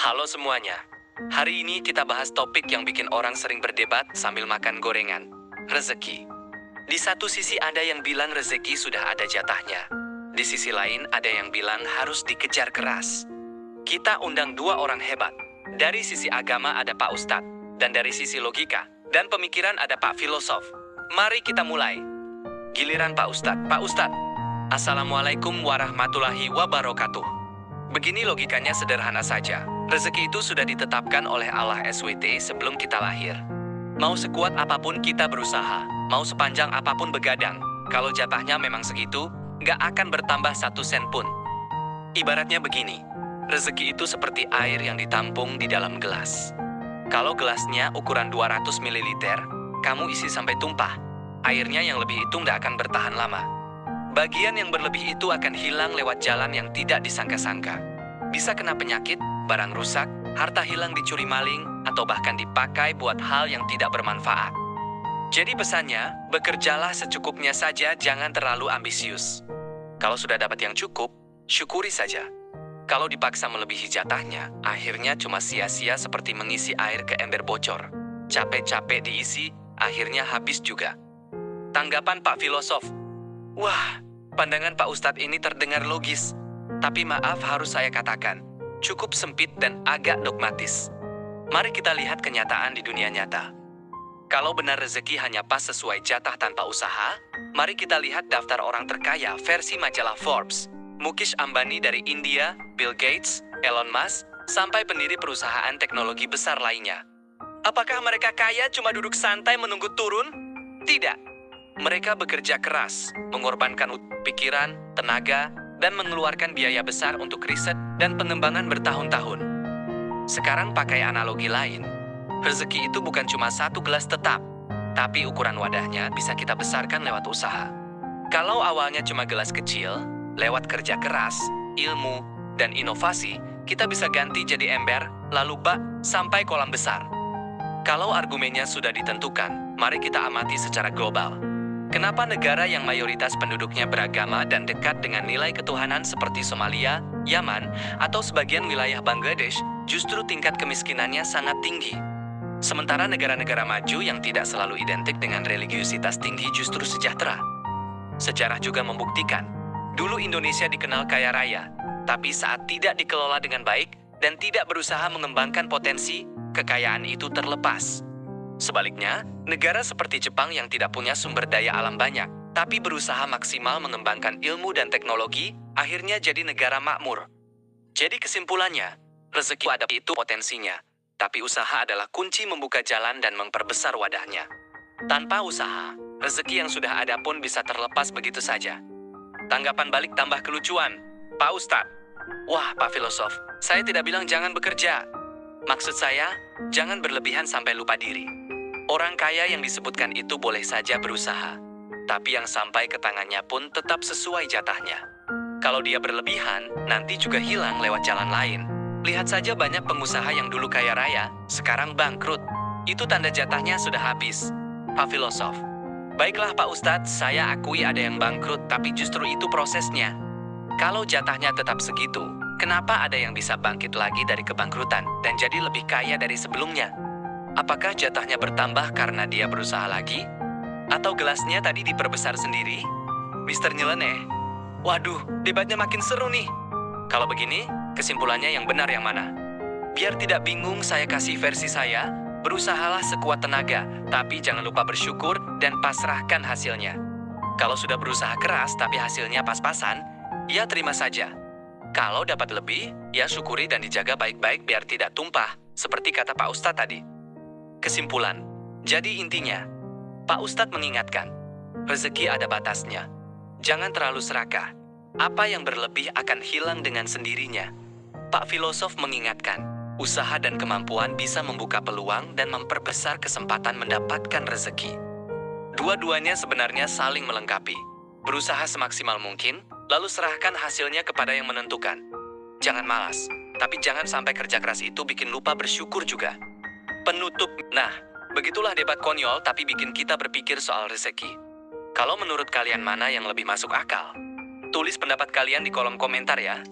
Halo semuanya. Hari ini kita bahas topik yang bikin orang sering berdebat sambil makan gorengan. Rezeki. Di satu sisi ada yang bilang rezeki sudah ada jatahnya. Di sisi lain ada yang bilang harus dikejar keras. Kita undang dua orang hebat. Dari sisi agama ada Pak Ustadz. Dan dari sisi logika dan pemikiran ada Pak Filosof. Mari kita mulai. Giliran Pak Ustadz. Pak Ustadz. Assalamualaikum warahmatullahi wabarakatuh. Begini logikanya sederhana saja. Rezeki itu sudah ditetapkan oleh Allah SWT sebelum kita lahir. Mau sekuat apapun kita berusaha, mau sepanjang apapun begadang, kalau jatahnya memang segitu, nggak akan bertambah 1 sen pun. Ibaratnya begini, rezeki itu seperti air yang ditampung di dalam gelas. Kalau gelasnya ukuran 200 ml, kamu isi sampai tumpah. Airnya yang lebih itu nggak akan bertahan lama. Bagian yang berlebih itu akan hilang lewat jalan yang tidak disangka-sangka. Bisa kena penyakit, barang rusak, harta hilang dicuri maling, atau bahkan dipakai buat hal yang tidak bermanfaat. Jadi pesannya, bekerjalah secukupnya saja, jangan terlalu ambisius. Kalau sudah dapat yang cukup, syukuri saja. Kalau dipaksa melebihi jatahnya, akhirnya cuma sia-sia seperti mengisi air ke ember bocor. Capek-capek diisi, akhirnya habis juga. Tanggapan Pak Filosof. Wah, pandangan Pak Ustadz ini terdengar logis. Tapi maaf harus saya katakan, cukup sempit dan agak dogmatis. Mari kita lihat kenyataan di dunia nyata. Kalau benar rezeki hanya pas sesuai jatah tanpa usaha, mari kita lihat daftar orang terkaya versi majalah Forbes. Mukesh Ambani dari India, Bill Gates, Elon Musk, sampai pendiri perusahaan teknologi besar lainnya. Apakah mereka kaya cuma duduk santai menunggu turun? Tidak. Mereka bekerja keras, mengorbankan pikiran, tenaga, dan mengeluarkan biaya besar untuk riset dan pengembangan bertahun-tahun. Sekarang pakai analogi lain, rezeki itu bukan cuma satu gelas tetap, tapi ukuran wadahnya bisa kita besarkan lewat usaha. Kalau awalnya cuma gelas kecil, lewat kerja keras, ilmu, dan inovasi, kita bisa ganti jadi ember, lalu bak, sampai kolam besar. Kalau argumennya sudah ditentukan, mari kita amati secara global. Kenapa negara yang mayoritas penduduknya beragama dan dekat dengan nilai ketuhanan seperti Somalia, Yaman, atau sebagian wilayah Bangladesh, justru tingkat kemiskinannya sangat tinggi? Sementara negara-negara maju yang tidak selalu identik dengan religiusitas tinggi justru sejahtera. Sejarah juga membuktikan, dulu Indonesia dikenal kaya raya, tapi saat tidak dikelola dengan baik dan tidak berusaha mengembangkan potensi, kekayaan itu terlepas. Sebaliknya, negara seperti Jepang yang tidak punya sumber daya alam banyak, tapi berusaha maksimal mengembangkan ilmu dan teknologi, akhirnya jadi negara makmur. Jadi kesimpulannya, rezeki ada itu potensinya, tapi usaha adalah kunci membuka jalan dan memperbesar wadahnya. Tanpa usaha, rezeki yang sudah ada pun bisa terlepas begitu saja. Tanggapan balik tambah kelucuan. Pak Ustadz, wah Pak Filosof, saya tidak bilang jangan bekerja. Maksud saya, jangan berlebihan sampai lupa diri. Orang kaya yang disebutkan itu boleh saja berusaha, tapi yang sampai ke tangannya pun tetap sesuai jatahnya. Kalau dia berlebihan, nanti juga hilang lewat jalan lain. Lihat saja banyak pengusaha yang dulu kaya raya, sekarang bangkrut. Itu tanda jatahnya sudah habis. Pak Filosof. Baiklah Pak Ustadz, saya akui ada yang bangkrut, tapi justru itu prosesnya. Kalau jatahnya tetap segitu, kenapa ada yang bisa bangkit lagi dari kebangkrutan dan jadi lebih kaya dari sebelumnya? Apakah jatahnya bertambah karena dia berusaha lagi? Atau gelasnya tadi diperbesar sendiri? Mister Nyeleneh. Waduh, debatnya makin seru nih. Kalau begini, kesimpulannya yang benar yang mana? Biar tidak bingung, saya kasih versi saya. Berusahalah sekuat tenaga, tapi jangan lupa bersyukur dan pasrahkan hasilnya. Kalau sudah berusaha keras tapi hasilnya pas-pasan, ya terima saja. Kalau dapat lebih, ya syukuri dan dijaga baik-baik biar tidak tumpah, seperti kata Pak Ustadz tadi. Kesimpulan, jadi intinya, Pak Ustadz mengingatkan, rezeki ada batasnya. Jangan terlalu serakah. Apa yang berlebih akan hilang dengan sendirinya. Pak Filosof mengingatkan, usaha dan kemampuan bisa membuka peluang dan memperbesar kesempatan mendapatkan rezeki. Dua-duanya sebenarnya saling melengkapi. Berusaha semaksimal mungkin, lalu serahkan hasilnya kepada yang menentukan. Jangan malas, tapi jangan sampai kerja keras itu bikin lupa bersyukur juga. Penutup, nah, begitulah debat konyol tapi bikin kita berpikir soal rezeki. Kalau menurut kalian mana yang lebih masuk akal? Tulis pendapat kalian di kolom komentar ya.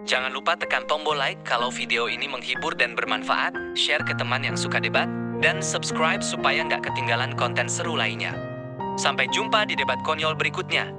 Jangan lupa tekan tombol like kalau video ini menghibur dan bermanfaat, share ke teman yang suka debat, dan subscribe supaya nggak ketinggalan konten seru lainnya. Sampai jumpa di debat konyol berikutnya.